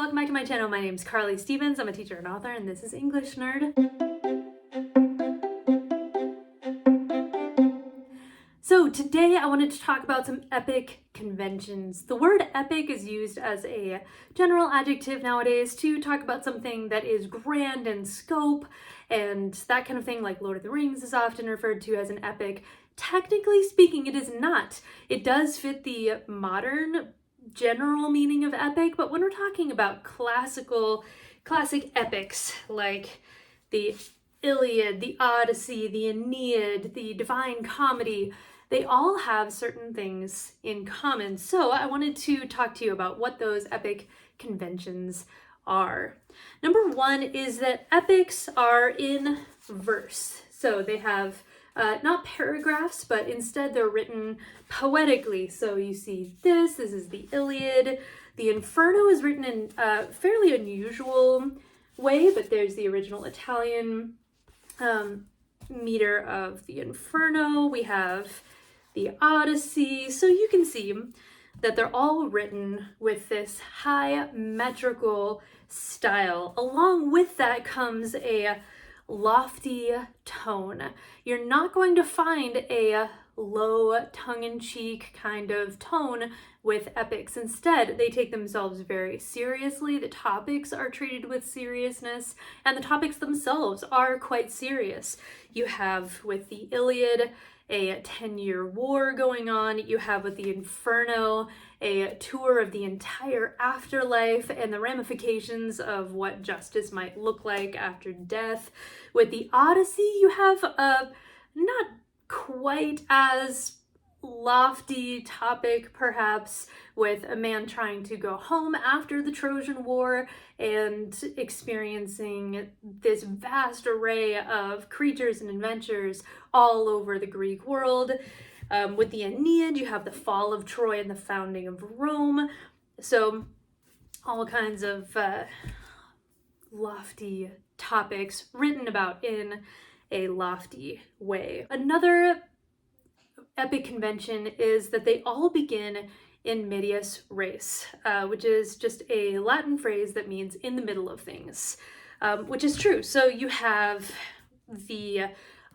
welcome back to my channel. My name is Carly Stevens. I'm a teacher and author, and this is English Nerd. So today I wanted to talk about some epic conventions. The word epic is used as a general adjective nowadays to talk about something that is grand in scope and that kind of thing, like Lord of the Rings is often referred to as an epic. Technically speaking, it is not. It does fit the modern general meaning of epic, but when we're talking about classic epics like the Iliad, the Odyssey, the Aeneid, the Divine Comedy, they all have certain things in common. So I wanted to talk to you about what those epic conventions are. Number one is that epics are in verse. So they have not paragraphs, but instead they're written poetically. So you see this is the Iliad. The Inferno is written in a fairly unusual way, but there's the original Italian meter of the Inferno. We have the Odyssey. So you can see that they're all written with this high metrical style. Along with that comes a lofty tone. You're not going to find a low tongue-in-cheek kind of tone with epics. Instead, they take themselves very seriously. The topics are treated with seriousness, and the topics themselves are quite serious. You have with the Iliad a 10-year war going on. You have with the Inferno a tour of the entire afterlife and the ramifications of what justice might look like after death. With the Odyssey, you have a not quite as lofty topic, perhaps, with a man trying to go home after the Trojan War and experiencing this vast array of creatures and adventures all over the Greek world. With the Aeneid, you have the fall of Troy and the founding of Rome. So all kinds of lofty topics written about in a lofty way. Another epic convention is that they all begin in medias res, which is just a Latin phrase that means in the middle of things, which is true. So you have the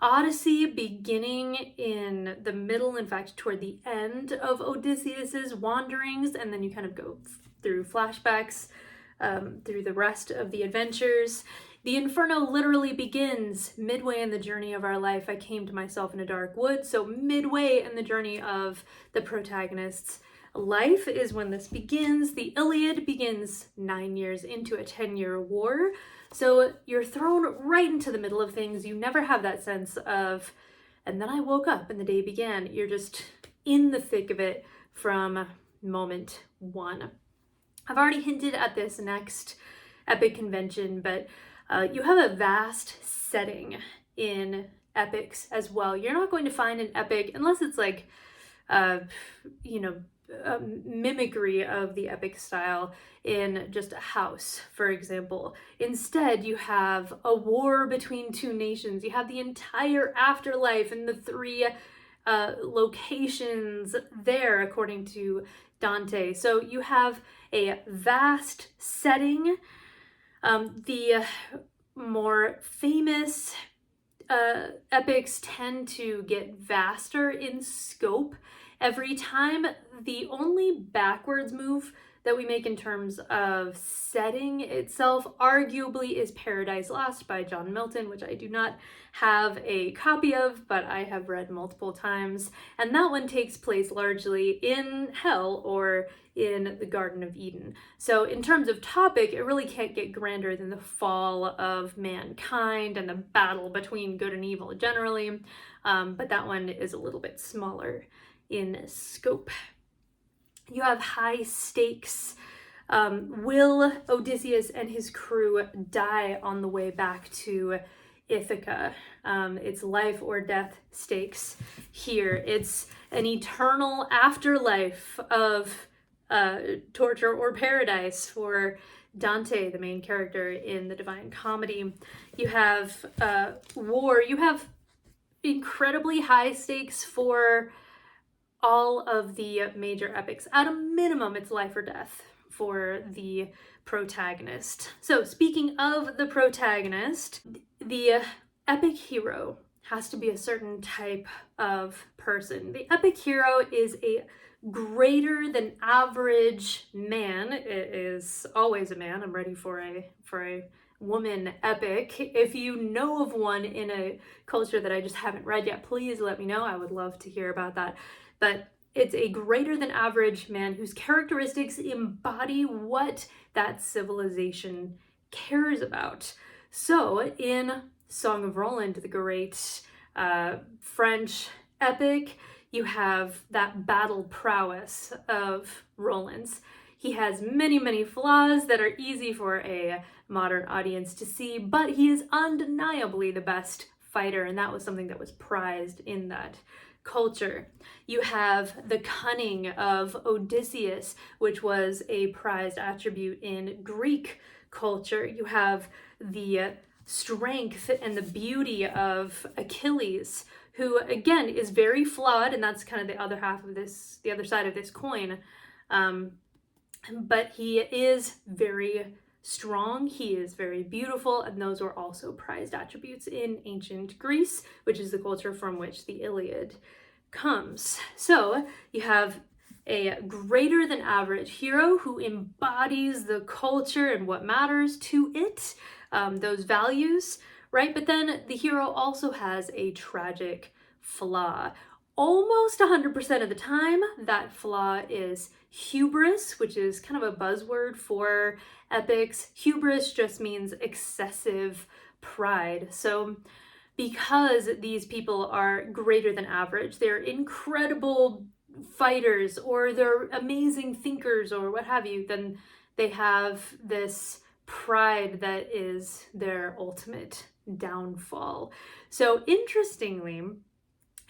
Odyssey beginning in the middle, in fact, toward the end of Odysseus's wanderings, and then you kind of go through flashbacks through the rest of the adventures. The Inferno literally begins midway in the journey of our life. I came to myself in a dark wood. So midway in the journey of the protagonist's life is when this begins. The Iliad begins 9 years into a 10-year war. So you're thrown right into the middle of things. You never have that sense of, and then I woke up and the day began. You're just in the thick of it from moment one. I've already hinted at this next epic convention, but you have a vast setting in epics as well. You're not going to find an epic unless it's like, a mimicry of the epic style in just a house, for example. Instead, you have a war between two nations. You have the entire afterlife and the three locations there, according to Dante. So you have a vast setting. The more famous epics tend to get vaster in scope every time. The only backwards move that we make in terms of setting itself arguably is Paradise Lost by John Milton, which I do not have a copy of, but I have read multiple times. And that one takes place largely in hell or in the Garden of Eden. So in terms of topic, it really can't get grander than the fall of mankind and the battle between good and evil generally. But that one is a little bit smaller in scope. You have high stakes. Will Odysseus and his crew die on the way back to Ithaca? It's life or death stakes here. It's an eternal afterlife of torture or paradise for Dante, the main character in the Divine Comedy. You have war. You have incredibly high stakes for all of the major epics. At a minimum, it's life or death for the protagonist. So speaking of the protagonist, the epic hero has to be a certain type of person. The epic hero is a greater than average man. It is always a man. I'm ready for a woman epic. If you know of one in a culture that I just haven't read yet, please let me know. I would love to hear about that. But it's a greater than average man whose characteristics embody what that civilization cares about. So in Song of Roland, the great French epic, you have that battle prowess of Roland's. He has many, many flaws that are easy for a modern audience to see, but he is undeniably the best fighter, and that was something that was prized in that culture. You have the cunning of Odysseus, which was a prized attribute in Greek culture. You have the strength and the beauty of Achilles, who again is very flawed, and that's kind of the other half of this, the other side of this coin. But he is very strong, he is very beautiful, and those were also prized attributes in ancient Greece, which is the culture from which the Iliad comes. So you have a greater than average hero who embodies the culture and what matters to it, those values, right? But then the hero also has a tragic flaw. Almost 100% of the time, that flaw is hubris, which is kind of a buzzword for epics. Hubris just means excessive pride. So because these people are greater than average, they're incredible fighters or they're amazing thinkers or what have you, then they have this pride that is their ultimate downfall. So interestingly,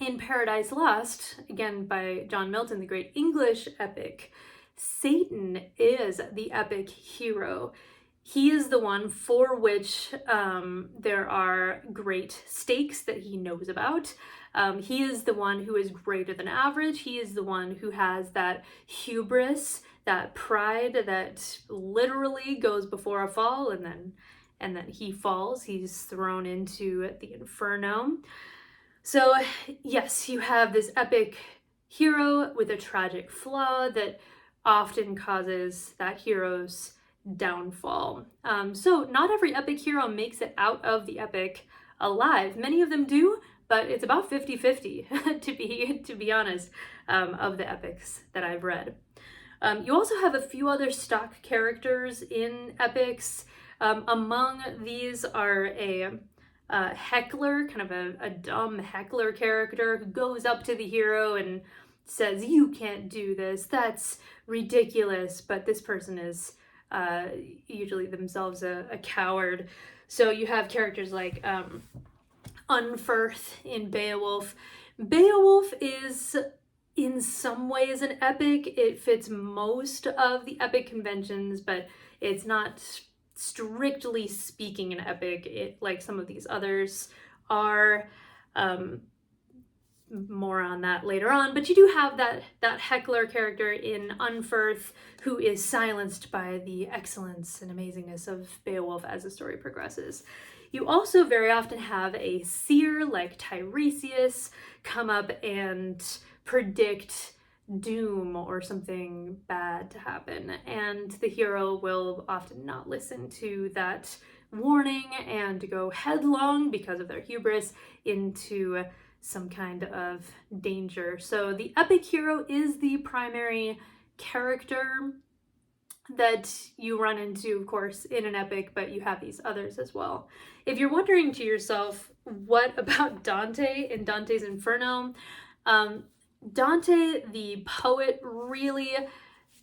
in Paradise Lost, again by John Milton, the great English epic, Satan is the epic hero. He is the one for which there are great stakes that he knows about. He is the one who is greater than average. He is the one who has that hubris, that pride that literally goes before a fall, and then he falls. He's thrown into the inferno. So yes, you have this epic hero with a tragic flaw that often causes that hero's downfall. So not every epic hero makes it out of the epic alive. Many of them do, but it's about 50-50 to be honest, of the epics that I've read. You also have a few other stock characters in epics. Among these are a heckler, kind of a dumb heckler character who goes up to the hero and says, "You can't do this, that's ridiculous," but this person is usually themselves a coward. So you have characters like Unferth in Beowulf. Beowulf is in some ways an epic. It fits most of the epic conventions, but it's not strictly speaking an epic, like some of these others are. More on that later on, but you do have that heckler character in Unferth who is silenced by the excellence and amazingness of Beowulf as the story progresses. You also very often have a seer like Tiresias come up and predict doom or something bad to happen, and the hero will often not listen to that warning and go headlong because of their hubris into some kind of danger. So the epic hero is the primary character that you run into, of course, in an epic, but you have these others as well. If you're wondering to yourself, what about Dante in Dante's Inferno? Dante, the poet, really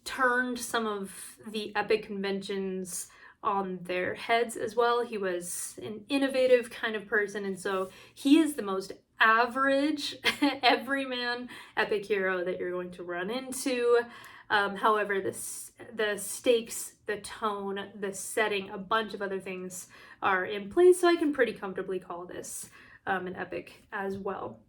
turned some of the epic conventions on their heads as well. He was an innovative kind of person, and so he is the most average everyman epic hero that you're going to run into. However, the stakes, the tone, the setting, a bunch of other things are in place, so I can pretty comfortably call this an epic as well.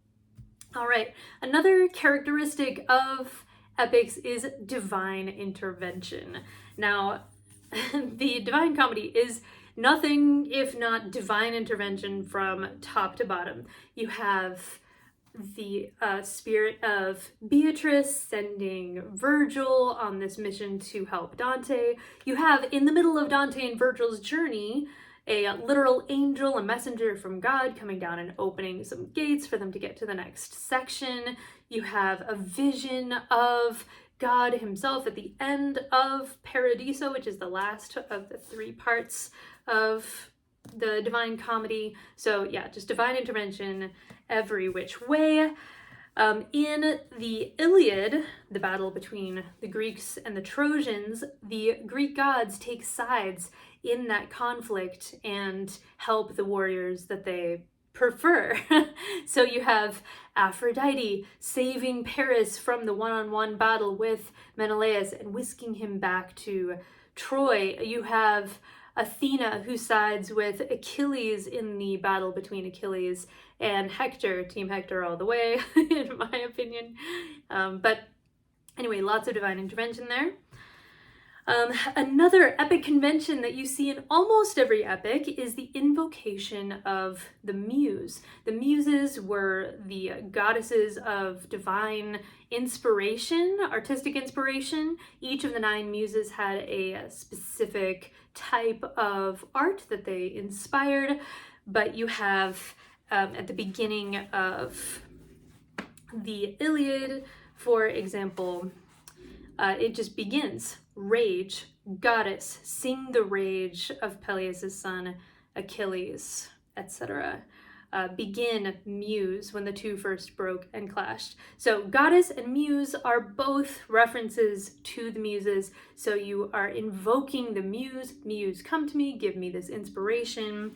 All right, another characteristic of epics is divine intervention. Now, the Divine Comedy is nothing if not divine intervention from top to bottom. You have the spirit of Beatrice sending Virgil on this mission to help Dante. You have, in the middle of Dante and Virgil's journey, a literal angel, a messenger from God, coming down and opening some gates for them to get to the next section. You have a vision of God himself at the end of Paradiso, which is the last of the 3 parts of the Divine Comedy. So yeah, just divine intervention every which way. In the Iliad, the battle between the Greeks and the Trojans, the Greek gods take sides in that conflict and help the warriors that they prefer. So you have Aphrodite saving Paris from the one-on-one battle with Menelaus and whisking him back to Troy. You have Athena, who sides with Achilles in the battle between Achilles and Hector, Team Hector all the way, in my opinion. But anyway, lots of divine intervention there. Another epic convention that you see in almost every epic is the invocation of the muse. The muses were the goddesses of divine inspiration, artistic inspiration. Each of the 9 muses had a specific type of art that they inspired, but you have at the beginning of the Iliad, for example, it just begins. Rage, goddess, sing the rage of Peleus' son Achilles, etc. Begin, muse, when the 2 first broke and clashed. So goddess and muse are both references to the muses. So you are invoking the muse. Muse, come to me, give me this inspiration.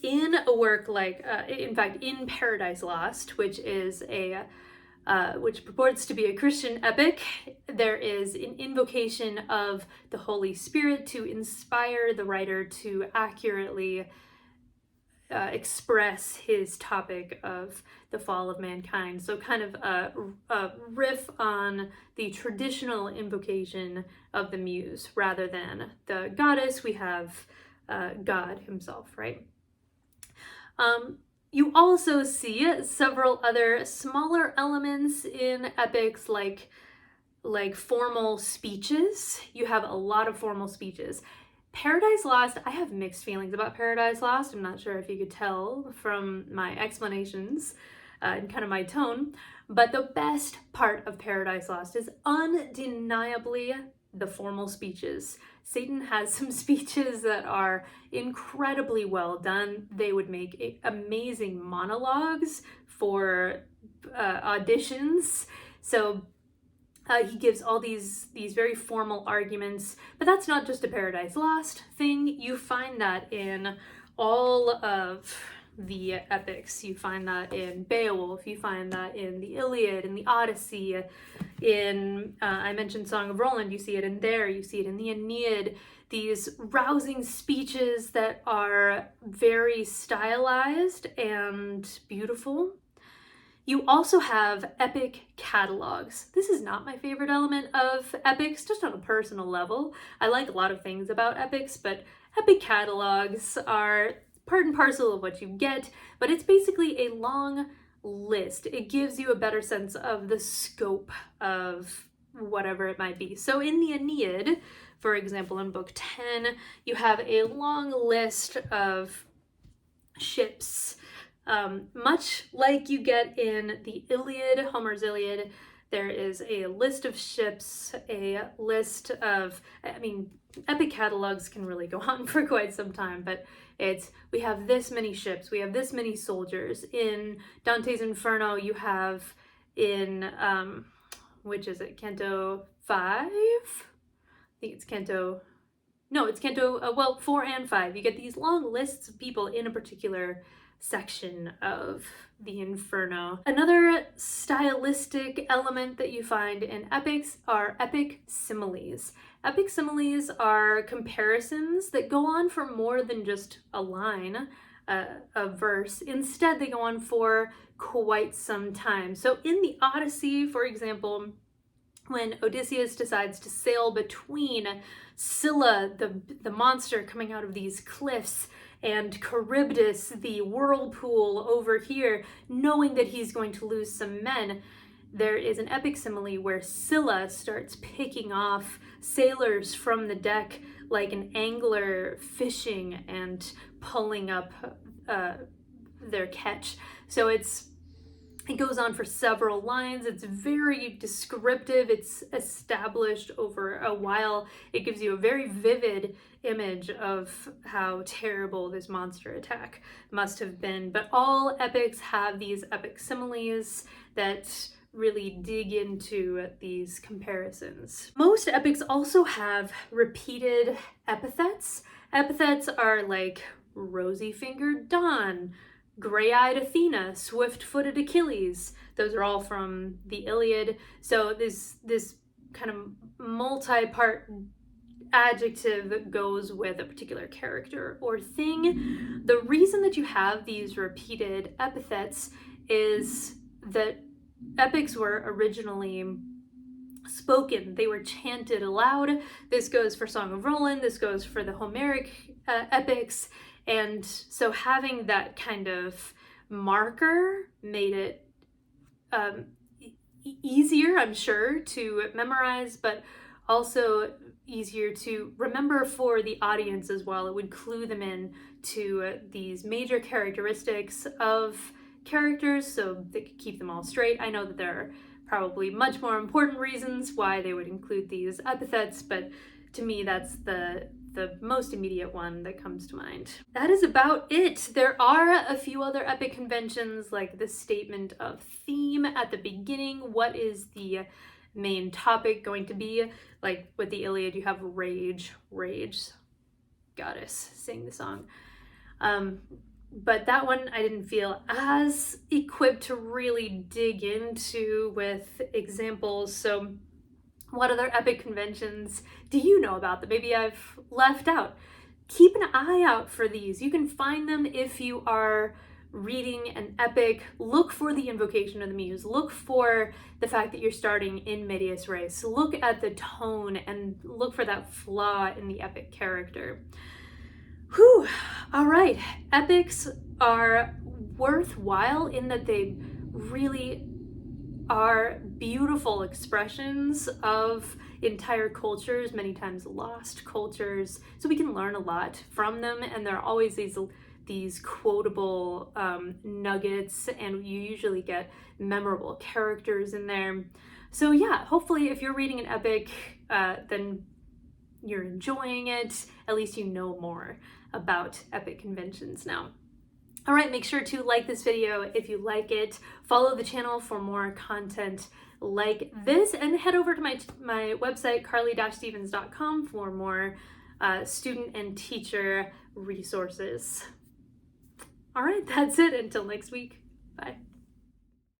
In a work like, in fact, in Paradise Lost, which is which purports to be a Christian epic, there is an invocation of the Holy Spirit to inspire the writer to accurately express his topic of the fall of mankind. So kind of a riff on the traditional invocation of the muse. Rather than the goddess, we have God himself, right? You also see several other smaller elements in epics like formal speeches. You have a lot of formal speeches. Paradise Lost, I have mixed feelings about Paradise Lost. I'm not sure if you could tell from my explanations and kind of my tone, but the best part of Paradise Lost is undeniably the formal speeches. Satan has some speeches that are incredibly well done. They would make amazing monologues for auditions. So he gives all these very formal arguments, but that's not just a Paradise Lost thing. You find that in all of the epics. You find that in Beowulf, you find that in the Iliad, in the Odyssey, in, I mentioned Song of Roland, you see it in there, you see it in the Aeneid, these rousing speeches that are very stylized and beautiful. You also have epic catalogues. This is not my favorite element of epics, just on a personal level. I like a lot of things about epics, but epic catalogues are part and parcel of what you get, but it's basically a long list. It gives you a better sense of the scope of whatever it might be. So in the Aeneid, for example, in book 10, you have a long list of ships, much like you get in the Iliad, Homer's Iliad. There is a list of ships, a list of, epic catalogues can really go on for quite some time, but we have this many ships, we have this many soldiers. In Dante's Inferno, you have in, which is it, Canto 5? I think it's Canto, no, it's Canto, 4 and 5. You get these long lists of people in a particular section of the Inferno. Another stylistic element that you find in epics are epic similes. Epic similes are comparisons that go on for more than just a line, a verse. Instead, they go on for quite some time. So in the Odyssey, for example, when Odysseus decides to sail between Scylla, the monster coming out of these cliffs, and Charybdis, the whirlpool over here, knowing that he's going to lose some men, there is an epic simile where Scylla starts picking off sailors from the deck like an angler fishing and pulling up their catch. So it goes on for several lines. It's very descriptive. It's established over a while. It gives you a very vivid image of how terrible this monster attack must have been. But all epics have these epic similes that really dig into these comparisons. Most epics also have repeated epithets. Epithets are like rosy-fingered Dawn, gray-eyed Athena, swift-footed Achilles. Those are all from the Iliad. So this kind of multi-part adjective goes with a particular character or thing. The reason that you have these repeated epithets is that epics were originally spoken. They were chanted aloud. This goes for Song of Roland. This goes for the Homeric epics. And so having that kind of marker made it easier, I'm sure, to memorize, but also easier to remember for the audience as well. It would clue them in to these major characteristics of characters so they could keep them all straight. I know that there are probably much more important reasons why they would include these epithets, but to me that's the most immediate one that comes to mind. That is about it. There are a few other epic conventions, like the statement of theme at the beginning. What is the main topic going to be? Like with the Iliad, you have rage, goddess, sing the song. But that one I didn't feel as equipped to really dig into with examples. So what other epic conventions do you know about that maybe I've left out? Keep an eye out for these. You can find them if you are reading an epic. Look for the invocation of the muse. Look for the fact that you're starting in medias res. Look at the tone and look for that flaw in the epic character. Whew. All right. Epics are worthwhile in that they really are beautiful expressions of entire cultures, many times lost cultures. So we can learn a lot from them, and there are always these quotable nuggets, and you usually get memorable characters in there. So yeah, hopefully if you're reading an epic, then you're enjoying it. At least you know more about epic conventions now. All right, make sure to like this video if you like it. Follow the channel for more content like this, and head over to my website, carly-stevens.com, for more student and teacher resources. All right, that's it. Until next week. Bye.